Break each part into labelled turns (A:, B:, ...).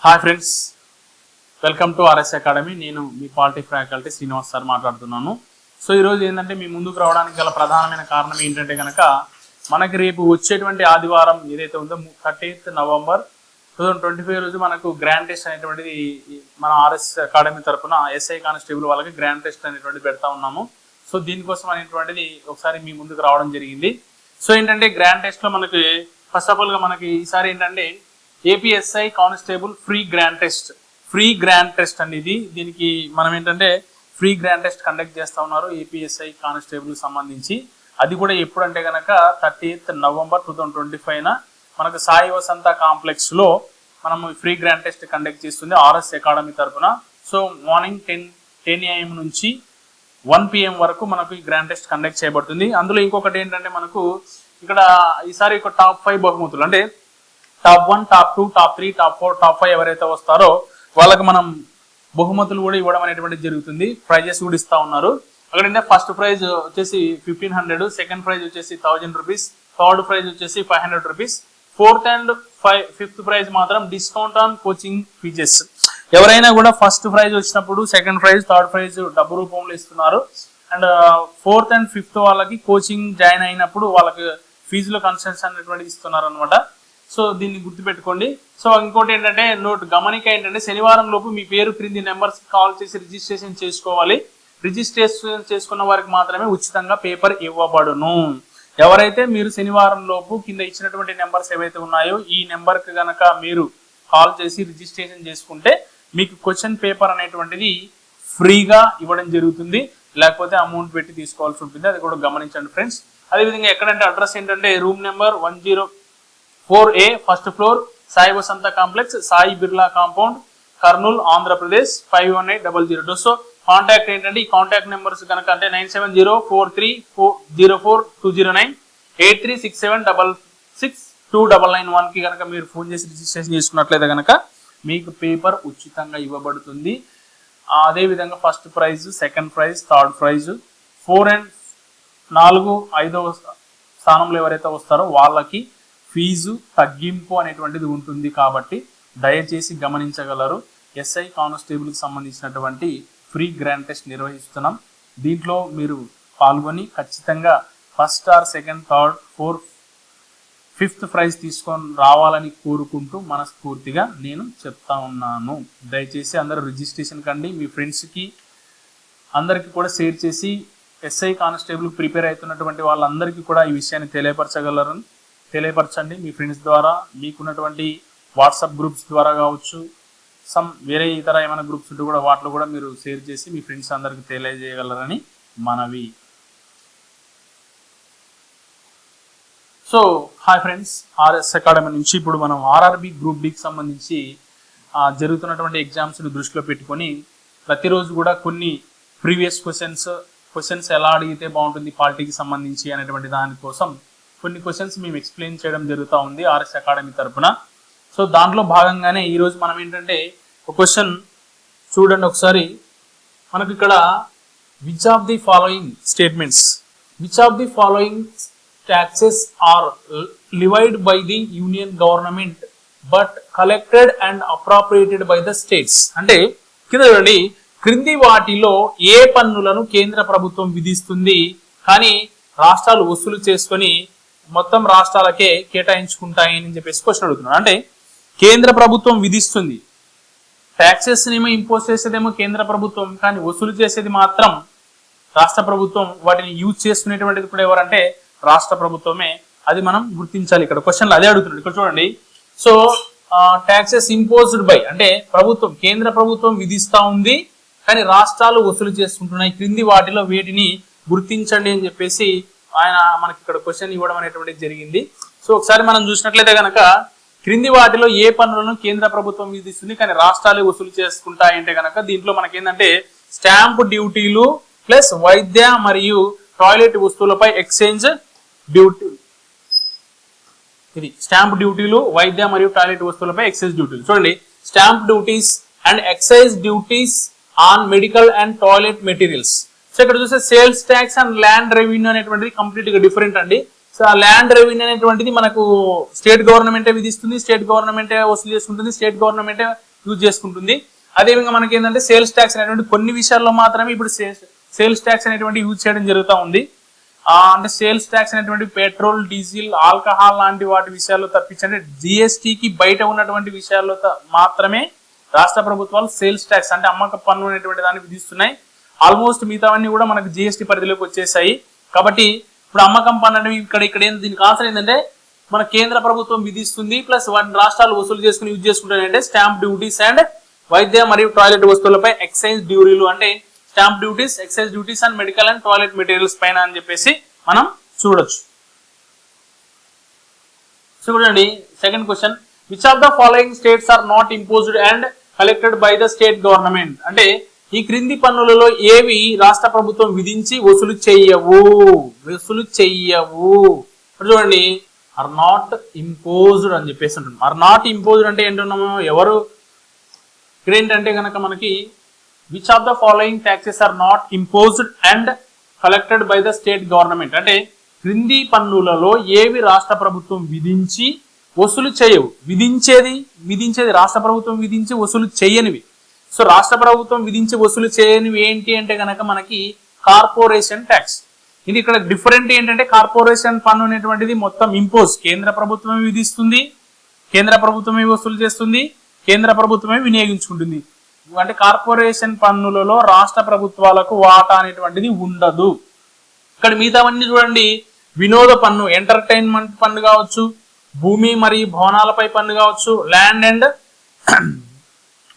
A: Hi friends, welcome to RS academy. నేను మీ polity faculty Srinivas sir మాట్లాడుతున్నాను. So ఈరోజు ఏంటంటే మీ ముందుకు రావడానికి గల ప్రధానమైన కారణం ఏంటంటే కనుక మనకి రేపు వచ్చేటువంటి ఆదివారం ఏదైతే ఉందో 30th November 2025 రోజు మనకు గ్రాండ్ టెస్ట్ అనేటువంటిది మన ఆర్ఎస్ అకాడమీ తరఫున ఎస్ఐ కానిస్టేబుల్ వాళ్ళకి గ్రాండ్ టెస్ట్ అనేటువంటిది పెడతా ఉన్నాము. సో దీనికోసం అనేటువంటిది ఒకసారి మీ ముందుకు రావడం జరిగింది. సో ఏంటంటే గ్రాండ్ టెస్ట్లో మనకి ఫస్ట్ ఆఫ్ ఆల్గా మనకి ఈసారి ఏంటంటే ఏపీఎస్ఐ కానిస్టేబుల్ ఫ్రీ గ్రాండ్ టెస్ట్ అనేది దీనికి మనం ఏంటంటే ఫ్రీ గ్రాండ్ టెస్ట్ కండక్ట్ చేస్తూ ఉన్నారు ఏపీఎస్ఐ కానిస్టేబుల్ సంబంధించి. అది కూడా ఎప్పుడంటే కనుక 30th November 2025 మనకు సాయి వసంత కాంప్లెక్స్ లో మనం ఫ్రీ గ్రాండ్ టెస్ట్ కండక్ట్ చేస్తుంది ఆర్ఎస్ అకాడమీ తరఫున. సో మార్నింగ్ 10 AM నుంచి 1 PM వరకు మనకు ఈ గ్రాండ్ టెస్ట్ కండక్ట్ చేయబడుతుంది. అందులో ఇంకొకటి ఏంటంటే మనకు ఇక్కడ ఈసారి టాప్ 5 బహుమతులు అంటే top 1, top 2, top 3, top 4, top 5 ఎవరైతే వస్తారో వాళ్ళకి మనం బహుమతులు కూడా ఇవ్వడం అనేటువంటిది జరుగుతుంది. ప్రైజెస్ కూడా ఇస్తా ఉన్నారు. అక్కడ ఫస్ట్ ప్రైజ్ వచ్చేసి 1500, సెకండ్ ప్రైజ్ వచ్చేసి 1000 రూపీస్, థర్డ్ ప్రైజ్ వచ్చేసి 500 rupees, fourth and fifth prize మాత్రం డిస్కౌంట్ ఆన్ కోచింగ్ ఫీజెస్. ఎవరైనా కూడా ఫస్ట్ ప్రైజ్ వచ్చినప్పుడు సెకండ్ ప్రైజ్, థర్డ్ ప్రైజ్ డబ్బు రూపంలో ఇస్తున్నారు. అండ్ ఫోర్త్ అండ్ ఫిఫ్త్ వాళ్ళకి కోచింగ్ జాయిన్ అయినప్పుడు వాళ్ళకి ఫీజులో కన్సెషన్ అనేటువంటిది ఇస్తున్నారు అనమాట. సో దీన్ని గుర్తుపెట్టుకోండి. సో ఇంకోటి ఏంటంటే గమనిక ఏంటంటే శనివారం లోపు మీ పేరు క్రింది నెంబర్స్ కాల్ చేసి రిజిస్ట్రేషన్ చేసుకోవాలి. రిజిస్ట్రేషన్ చేసుకున్న వారికి మాత్రమే ఉచితంగా పేపర్ ఇవ్వబడును. ఎవరైతే మీరు శనివారం లోపు కింద ఇచ్చినటువంటి నెంబర్స్ ఏవైతే ఉన్నాయో ఈ నెంబర్కి గనక మీరు కాల్ చేసి రిజిస్ట్రేషన్ చేసుకుంటే మీకు క్వశ్చన్ పేపర్ అనేటువంటిది ఫ్రీగా ఇవ్వడం జరుగుతుంది. లేకపోతే అమౌంట్ పెట్టి తీసుకోవాల్సి ఉంటుంది. అది కూడా గమనించండి ఫ్రెండ్స్. అదేవిధంగా ఎక్కడంటే అడ్రస్ ఏంటంటే room number 104A, first floor, Sai Vasantha complex, Sai Birla compound, Kurnool, Andhra Pradesh 518002. So contact ఏంటంటే ఈ కాంటాక్ట్ నెంబర్స్ కనుక అంటే 9704304209, 8367662991 కి కనుక మీరు ఫోన్ చేసి రిజిస్ట్రేషన్ చేసుకున్నట్లయితే కనుక మీకు పేపర్ ఉచితంగా ఇవ్వబడుతుంది. అదేవిధంగా first prize, second prize, third prize, 4 and 4, 5వ స్థానంలో ఎవరైతే వస్తారో వాళ్ళకి ఫీజు తగ్గింపు అనేటువంటిది ఉంటుంది. కాబట్టి దయచేసి గమనించగలరు. ఎస్ఐ కానిస్టేబుల్కి సంబంధించినటువంటి ఫ్రీ గ్రాండ్ టెస్ట్ నిర్వహిస్తున్నాం. దీంట్లో మీరు పాల్గొని ఖచ్చితంగా first or second, third, fourth, fifth prize తీసుకొని రావాలని కోరుకుంటూ మనస్ఫూర్తిగా నేను చెప్తా ఉన్నాను. దయచేసి అందరూ రిజిస్ట్రేషన్ కండి. మీ ఫ్రెండ్స్కి అందరికీ కూడా షేర్ చేసి ఎస్ఐ కానిస్టేబుల్ ప్రిపేర్ అవుతున్నటువంటి వాళ్ళందరికీ కూడా ఈ విషయాన్ని తెలియపరచండి. మీ ఫ్రెండ్స్ ద్వారా, మీకున్నటువంటి వాట్సాప్ గ్రూప్స్ ద్వారా కావచ్చు, వేరే ఇతర ఏమైనా గ్రూప్స్ ఉంటే కూడా వాటిలో కూడా మీరు షేర్ చేసి మీ ఫ్రెండ్స్ అందరికి తెలియజేయగలరని మనవి. So hi friends, RS academy నుంచి ఇప్పుడు మనం ఆర్ఆర్బి గ్రూప్ డికి సంబంధించి జరుగుతున్నటువంటి ఎగ్జామ్స్ని దృష్టిలో పెట్టుకొని ప్రతిరోజు కూడా కొన్ని ప్రీవియస్ క్వశ్చన్స్ ఎలా అడిగితే బాగుంటుంది పాలిటీకి సంబంధించి అనేటువంటి దానికోసం కొన్ని క్వశ్చన్స్ మేము ఎక్స్ప్లెయిన్ చేయడం జరుగుతూ ఉంది ఆర్ఎస్ అకాడమీ తరఫున. సో దాంట్లో భాగంగానే ఈరోజు మనం ఏంటంటే ఒక క్వశ్చన్ చూడండి ఒకసారి. మనకు ఇక్కడ which of the following taxes are levied by the union government but collected and appropriated by the states. అంటే కింద చూడండి, క్రింది వాటిలో ఏ పన్నులను కేంద్ర ప్రభుత్వం విధిస్తుంది కానీ రాష్ట్రాలు వసూలు చేసుకొని మొత్తం రాష్ట్రాలకే కేటాయించుకుంటాయని చెప్పేసి క్వశ్చన్ అడుగుతున్నాడు. అంటే కేంద్ర ప్రభుత్వం విధిస్తుంది, ట్యాక్సెస్ ఏమో ఇంపోజ్ చేసేదేమో కేంద్ర ప్రభుత్వం, కానీ వసూలు చేసేది మాత్రం రాష్ట్ర ప్రభుత్వం. వాటిని యూజ్ చేసుకునేటువంటిది కూడా ఎవరంటే రాష్ట్ర ప్రభుత్వమే. అది మనం గుర్తించాలి. ఇక్కడ క్వశ్చన్లు అదే అడుగుతున్నాడు. ఇక్కడ చూడండి. సో ట్యాక్సెస్ ఇంపోజ్డ్ బై అంటే ప్రభుత్వం, కేంద్ర ప్రభుత్వం విధిస్తా ఉంది కానీ రాష్ట్రాలు వసూలు చేసుకుంటున్నాయి. క్రింది వాటిలో వేటిని గుర్తించండి అని చెప్పేసి ఆయన మనకి ఇక్కడ క్వశ్చన్ ఇవ్వడం అనేటువంటిది జరిగింది. సో ఒకసారి మనం చూసినట్లయితే కనుక క్రింది వాటిలో ఏ పన్నులను కేంద్ర ప్రభుత్వం విధిస్తుంది కానీ రాష్ట్రాలు వసూలు చేసుకుంటాయంటే కనుక దీంట్లో మనకి ఏంటంటే స్టాంప్ డ్యూటీలు ప్లస్ వైద్య మరియు టాయిలెట్ వస్తువులపై ఎక్స్చేంజ్ డ్యూటీ. ఇది స్టాంప్ డ్యూటీలు, వైద్య మరియు టాయిలెట్ వస్తువులపై ఎక్సైజ్ డ్యూటీలు. చూడండి, stamp duties and excise duties on medical and toilet materials. So ఇక్కడ చూస్తే sales tax and land revenue అనేటువంటిది కంప్లీట్ గా డిఫరెంట్ అండి. సో ఆ ల్యాండ్ రెవెన్యూ అనేటువంటిది మనకు స్టేట్ గవర్నమెంటే విధిస్తుంది, స్టేట్ గవర్నమెంటే వసూలు చేసుకుంటుంది, స్టేట్ గవర్నమెంటే యూజ్ చేసుకుంటుంది. అదేవిధంగా మనకి ఏంటంటే సేల్స్ ట్యాక్స్ అనేటువంటి కొన్ని విషయాల్లో మాత్రమే ఇప్పుడు సేల్స్ ట్యాక్స్ అనేటువంటి యూజ్ చేయడం జరుగుతూ ఉంది. అంటే సేల్స్ ట్యాక్స్ అనేటువంటి పెట్రోల్, డీజిల్, ఆల్కహాల్ లాంటి వాటి విషయాల్లో తప్పించండి జిఎస్టీకి బయట ఉన్నటువంటి విషయాల్లో మాత్రమే రాష్ట్ర ప్రభుత్వాలు సేల్స్ ట్యాక్స్ అంటే అమ్మక పన్ను అనేటువంటి దాన్ని విధిస్తున్నాయి. ఆల్మోస్ట్ మిగతావన్నీ కూడా మనకు జిఎస్టీ పరిధిలోకి వచ్చేసాయి. కాబట్టి ఇప్పుడు అమ్మకం పన్ను అనేవి ఇక్కడ దీనికి ఆన్సర్ ఏంటంటే మన కేంద్ర ప్రభుత్వం విధిస్తుంది ప్లస్ వాటిని రాష్ట్రాలు వసూలు చేసుకుని యూజ్ చేసుకుంటాయంటే స్టాంప్ డ్యూటీస్ అండ్ వైద్య మరియు టాయిలెట్ వస్తువులపై ఎక్సైజ్ డ్యూటీలు అంటే stamp duties, excise duties and medical and toilet materials పైన అని చెప్పేసి మనం చూడొచ్చు. చూడండి second question, which of the following states are not imposed and collected by the state government అంటే ఈ క్రింది పన్నులలో ఏవి రాష్ట్ర ప్రభుత్వం విధించి వసూలు చెయ్యవు. చూడండి ఆర్ నాట్ ఇంపోజ్డ్ అని చెప్పేసి అంటున్నాం. ఆర్ నాట్ ఇంపోజ్డ్ అంటే ఏంటున్నాము ఎవరు ఇక్కడ ఏంటంటే కనుక మనకి which of the following taxes are not imposed and collected by the state government అంటే క్రింది పన్నులలో ఏవి రాష్ట్ర ప్రభుత్వం విధించి వసూలు చేయవు. విధించేది రాష్ట్ర ప్రభుత్వం విధించి వసూలు చేయనివి. సో రాష్ట్ర ప్రభుత్వం విధించి వసూలు చేయనివి ఏంటి అంటే కనుక మనకి కార్పొరేషన్ ట్యాక్స్. ఇది ఇక్కడ డిఫరెంట్ ఏంటంటే కార్పొరేషన్ పన్ను అనేటువంటిది మొత్తం ఇంపోజ్ కేంద్ర ప్రభుత్వమే విధిస్తుంది, కేంద్ర ప్రభుత్వమే వసూలు చేస్తుంది, కేంద్ర ప్రభుత్వమే వినియోగించుకుంటుంది. అంటే కార్పొరేషన్ పన్నులలో రాష్ట్ర ప్రభుత్వాలకు వాటా అనేటువంటిది ఉండదు. ఇక్కడ మిగతావన్నీ చూడండి వినోద పన్ను, ఎంటర్టైన్మెంట్ పన్ను కావచ్చు, భూమి మరియు భవనాలపై పన్ను కావచ్చు, ల్యాండ్ అండ్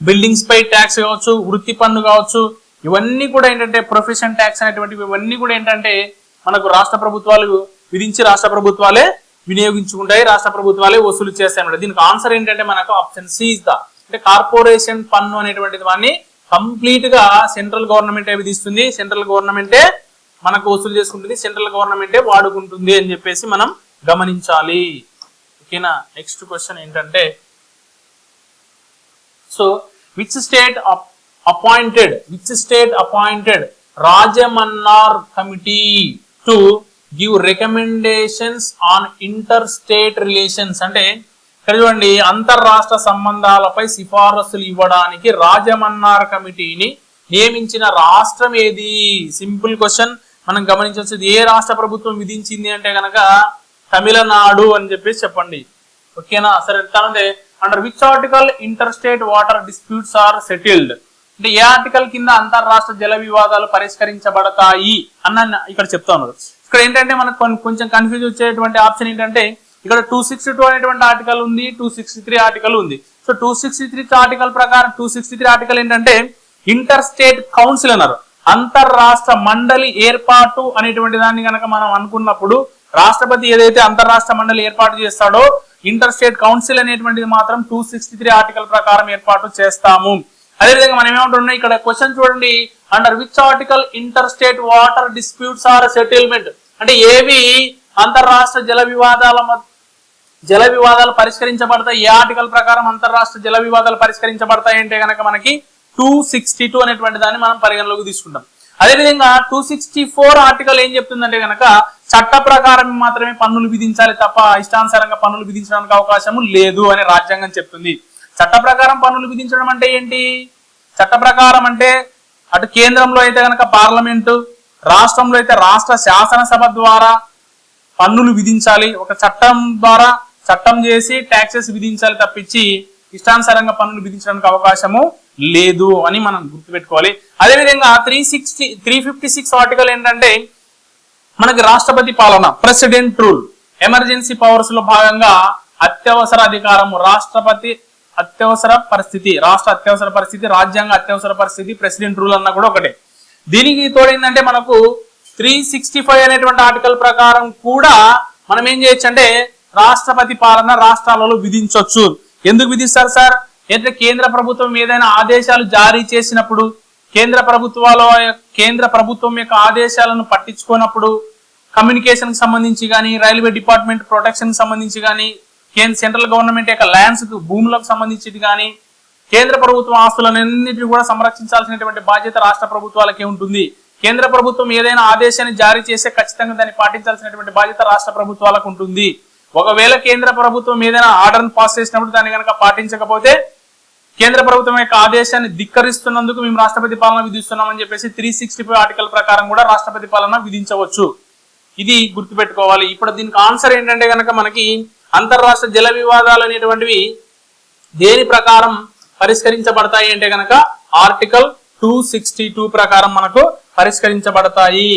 A: బిల్డింగ్స్ పై ట్యాక్స్ కావచ్చు, వృత్తి పన్ను కావచ్చు, ఇవన్నీ కూడా ఏంటంటే ప్రొఫెషన్ ట్యాక్స్ అనేటువంటివి ఇవన్నీ కూడా ఏంటంటే మనకు రాష్ట్ర ప్రభుత్వాలు విధించి రాష్ట్ర ప్రభుత్వాలే వినియోగించుకుంటాయి, రాష్ట్ర ప్రభుత్వాలే వసూలు చేస్తాయి అన్నమాట. దీనికి ఆన్సర్ ఏంటంటే మనకు ఆప్షన్ సి ఇస్ ద అంటే కార్పొరేషన్ పన్ను అనేటువంటి దాన్ని కంప్లీట్ గా సెంట్రల్ గవర్నమెంటే విధిస్తుంది, సెంట్రల్ గవర్నమెంటే మనకు వసూలు చేసుకుంటుంది, సెంట్రల్ గవర్నమెంటే వాడుకుంటుంది అని చెప్పేసి మనం గమనించాలి. ఓకేనా. నెక్స్ట్ క్వశ్చన్ ఏంటంటే so which state appointed Rajamannar committee to give recommendations on interstate relations అంటే ఇక్కడ చూడండి అంతర్రాష్ట్ర సంబంధాలపై సిఫారసులు ఇవ్వడానికి రాజమన్నార్ కమిటీని నియమించిన రాష్ట్రం ఏది? సింపుల్ క్వశ్చన్ మనం గమనించవచ్చు. ఏ రాష్ట్ర ప్రభుత్వం విధించింది అంటే కనుక తమిళనాడు అని చెప్పేసి చెప్పండి. ఓకేనా. సరే అంటే under which article interstate water disputes are settled అంటే ఏ ఆర్టికల్ కింద అంతర్రాష్ట్ర జల వివాదాలు పరిష్కరించబడతాయి అన్న ఇక్కడ చెప్తా ఉన్నారు. ఇక్కడ ఏంటంటే మనకు కొంచెం కన్ఫ్యూజ్ వచ్చేటువంటి ఆప్షన్ ఏంటంటే ఇక్కడ 262 అనేటువంటి ఆర్టికల్ ఉంది, 263 ఆర్టికల్ ఉంది. సో 263 ఆర్టికల్ ప్రకారం 263 ఆర్టికల్ ఏంటంటే ఇంటర్ స్టేట్ కౌన్సిల్ అన్నారు. అంతర్రాష్ట్ర మండలి ఏర్పాటు అనేటువంటి దాన్ని కనుక మనం అనుకున్నప్పుడు రాష్ట్రపతి ఏదైతే అంతర్రాష్ట్ర మండలి ఏర్పాటు చేస్తాడో ఇంటర్ స్టేట్ కౌన్సిల్ అనేటువంటిది మాత్రం 263 ఆర్టికల్ ప్రకారం ఏర్పాటు చేస్తాము. అదేవిధంగా మనం ఏమంటున్నాం ఇక్కడ క్వశ్చన్ చూడండి under which article interstate water disputes are settlement అంటే ఏవి అంతర్రాష్ట్ర జల వివాదాలు పరిష్కరించబడతాయి, ఏ ఆర్టికల్ ప్రకారం అంతర్రాష్ట్ర జల వివాదాలు పరిష్కరించబడతాయి అంటే కనుక మనకి 262 అనేటువంటి దాన్ని మనం పరిగణలోకి తీసుకుంటాం. అదేవిధంగా 264 ఆర్టికల్ ఏం చెప్తుందంటే కనుక చట్ట ప్రకారం మాత్రమే పన్నులు విధించాలి తప్ప ఇష్టానుసారంగా పన్నులు విధించడానికి అవకాశము లేదు అని రాజ్యాంగం చెప్తుంది. చట్ట ప్రకారం పన్నులు విధించడం అంటే ఏంటి? చట్ట ప్రకారం అంటే అటు కేంద్రంలో అయితే కనుక పార్లమెంటు, రాష్ట్రంలో అయితే రాష్ట్ర శాసనసభ ద్వారా పన్నులు విధించాలి. ఒక చట్టం ద్వారా చట్టం చేసి ట్యాక్సెస్ విధించాలి తప్పించి ఇష్టానుసారంగా పన్నులు విధించడానికి అవకాశము లేదు అని మనం గుర్తుపెట్టుకోవాలి. అదేవిధంగా 356 ఆర్టికల్ ఏంటంటే మనకి రాష్ట్రపతి పాలన ప్రెసిడెంట్ రూల్ ఎమర్జెన్సీ పవర్స్ లో భాగంగా అత్యవసర అధికారము రాష్ట్రపతి అత్యవసర పరిస్థితి, రాష్ట్ర అత్యవసర పరిస్థితి, రాజ్యాంగ అత్యవసర పరిస్థితి, ప్రెసిడెంట్ రూల్ అన్న కూడా ఒకటే. దీనికి తోడైందంటే మనకు 365 అనేటువంటి ఆర్టికల్ ప్రకారం కూడా మనం ఏం చేయొచ్చు అంటే రాష్ట్రపతి పాలన రాష్ట్రాలలో విధించవచ్చు. ఎందుకు విధిస్తారు సార్? అంటే కేంద్ర ప్రభుత్వం ఏదైనా ఆదేశాలు జారీ చేసినప్పుడు కేంద్ర ప్రభుత్వం యొక్క ఆదేశాలను పట్టించుకున్నప్పుడు కమ్యూనికేషన్ కి సంబంధించి కానీ రైల్వే డిపార్ట్మెంట్ ప్రొటెక్షన్ కి సంబంధించి కానీ సెంట్రల్ గవర్నమెంట్ యొక్క ల్యాండ్స్ భూములకు సంబంధించి కానీ కేంద్ర ప్రభుత్వం ఆస్తులన్నింటినీ కూడా సంరక్షించాల్సినటువంటి బాధ్యత రాష్ట్ర ప్రభుత్వాలకే ఉంటుంది. కేంద్ర ప్రభుత్వం ఏదైనా ఆదేశాన్ని జారీ చేస్తే ఖచ్చితంగా దాన్ని పాటించాల్సినటువంటి బాధ్యత రాష్ట్ర ప్రభుత్వాలకు ఉంటుంది. ఒకవేళ కేంద్ర ప్రభుత్వం ఏదైనా ఆర్డర్ను పాస్ చేసినప్పుడు దాన్ని కనుక పాటించకపోతే కేంద్ర ప్రభుత్వం యొక్క ఆదేశాన్ని ధిక్కరిస్తున్నందుకు మేము రాష్ట్రపతి పాలన విధిస్తున్నామని చెప్పేసి 365 ఆర్టికల్ ప్రకారం కూడా రాష్ట్రపతి పాలన విధించవచ్చు. ఇది గుర్తుపెట్టుకోవాలి. ఇప్పుడు దీనికి ఆన్సర్ ఏంటంటే కనుక మనకి అంతర్రాష్ట్ర జల వివాదాలు అనేటువంటివి దేని ప్రకారం పరిష్కరించబడతాయి అంటే కనుక ఆర్టికల్ 262 ప్రకారం మనకు పరిష్కరించబడతాయి.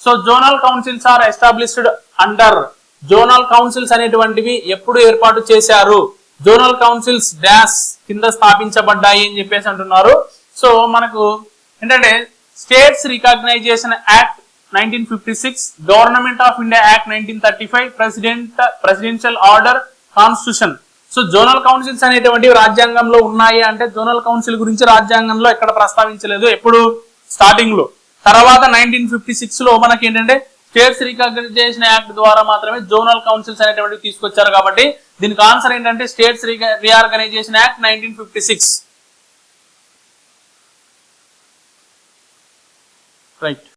A: So zonal councils are established under, zonal councils అనేటువంటివి ఎప్పుడు ఏర్పాటు చేశారు, జోనల్ కౌన్సిల్స్ డాష్ కింద స్థాపించబడ్డాయి అని చెప్పేసి అంటున్నారు. సో మనకు ఏంటంటే states recognition act 1956, government of India act 1935, presidential order, constitution. So zonal councils అనేటువంటివి రాజ్యాంగంలో ఉన్నాయి అంటే జోనల్ కౌన్సిల్ గురించి రాజ్యాంగంలో ఎక్కడ ప్రస్తావించలేదు, ఎప్పుడు స్టార్టింగ్ లో. తర్వాత 1956 లో మనకి ఏంటంటే స్టేట్స్ రికగ్నైజేషన్ యాక్ట్ ద్వారా మాత్రమే జోనల్ కౌన్సిల్స్ అనేటువంటివి తీసుకొచ్చారు. కాబట్టి దీనికి ఆన్సర్ ఏంటంటే స్టేట్స్ రీఆర్గనైజేషన్ యాక్ట్ 1956. రైట్.